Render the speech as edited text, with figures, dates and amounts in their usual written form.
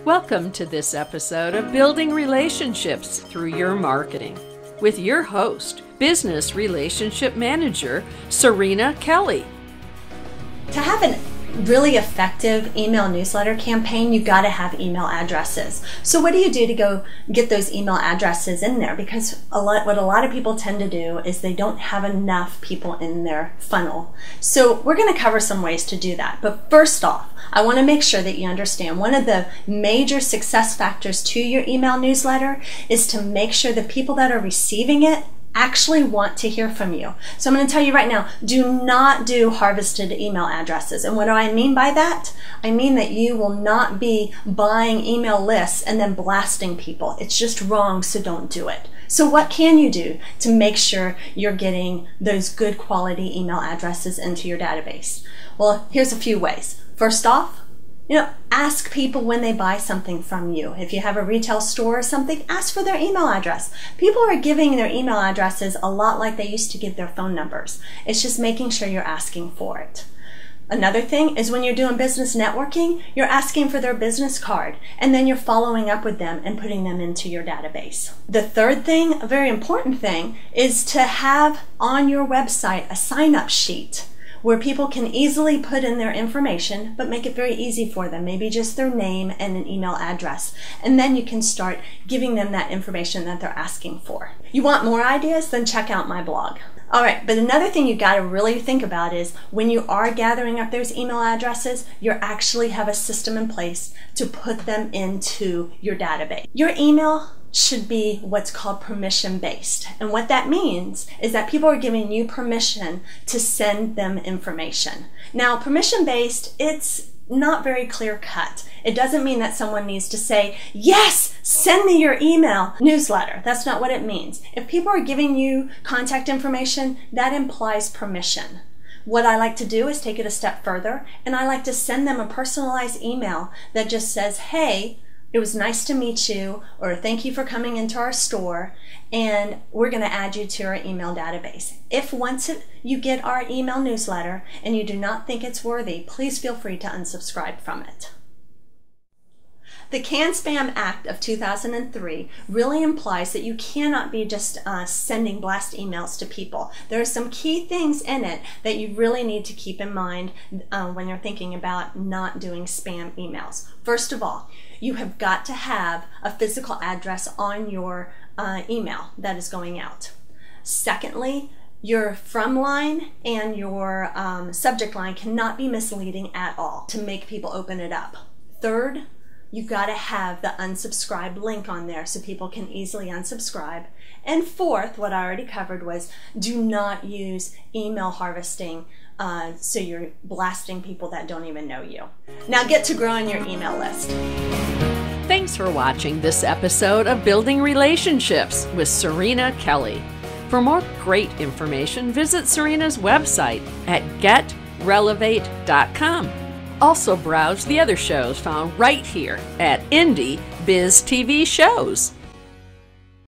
Welcome to this episode of Building Relationships Through Your Marketing with your host, Business Relationship Manager, Serena Kelly. To have a really effective email newsletter campaign, you've got to have email addresses. So what do you do to go get those email addresses in there? Because what a lot of people tend to do is they don't have enough people in their funnel. So we're going to cover some ways to do that. But first off, I want to make sure that you understand one of the major success factors to your email newsletter is to make sure the people that are receiving it actually want to hear from you. So I'm going to tell you right now, do not do harvested email addresses. And what do I mean by that? I mean that you will not be buying email lists and then blasting people. It's just wrong, so don't do it. So what can you do to make sure you're getting those good quality email addresses into your database? Well, here's a few ways. First off, ask people when they buy something from you. If you have a retail store or something, ask for their email address. People are giving their email addresses a lot like they used to give their phone numbers. It's just making sure you're asking for it. Another thing is when you're doing business networking, you're asking for their business card, and then you're following up with them and putting them into your database. The third thing, a very important thing, is to have on your website a sign-up sheet where people can easily put in their information, but make it very easy for them, maybe just their name and an email address. And then you can start giving them that information that they're asking for. You want more ideas? Then check out my blog. All right, but another thing you got to really think about is when you are gathering up those email addresses, you actually have a system in place to put them into your database. Your email should be what's called permission-based. And what that means is that people are giving you permission to send them information. Now, permission-based, it's not very clear-cut. It doesn't mean that someone needs to say, yes, send me your email newsletter. That's not what it means. If people are giving you contact information, that implies permission. What I like to do is take it a step further, and I like to send them a personalized email that just says, hey, it was nice to meet you, or thank you for coming into our store, and we're going to add you to our email database. If once you get our email newsletter and you do not think it's worthy, please feel free to unsubscribe from it. The CanSpam Act of 2003 really implies that you cannot be just sending blast emails to people. There are some key things in it that you really need to keep in mind when you're thinking about not doing spam emails. First of all, you have got to have a physical address on your email that is going out. Secondly, your from line and your subject line cannot be misleading at all to make people open it up. Third, you've got to have the unsubscribe link on there so people can easily unsubscribe. And fourth, what I already covered was do not use email harvesting so you're blasting people that don't even know you. Now get to growing your email list. Thanks for watching this episode of Building Relationships with Serena Kelly. For more great information, visit Serena's website at getrelevate.com. Also browse the other shows found right here at Indie Biz TV Shows.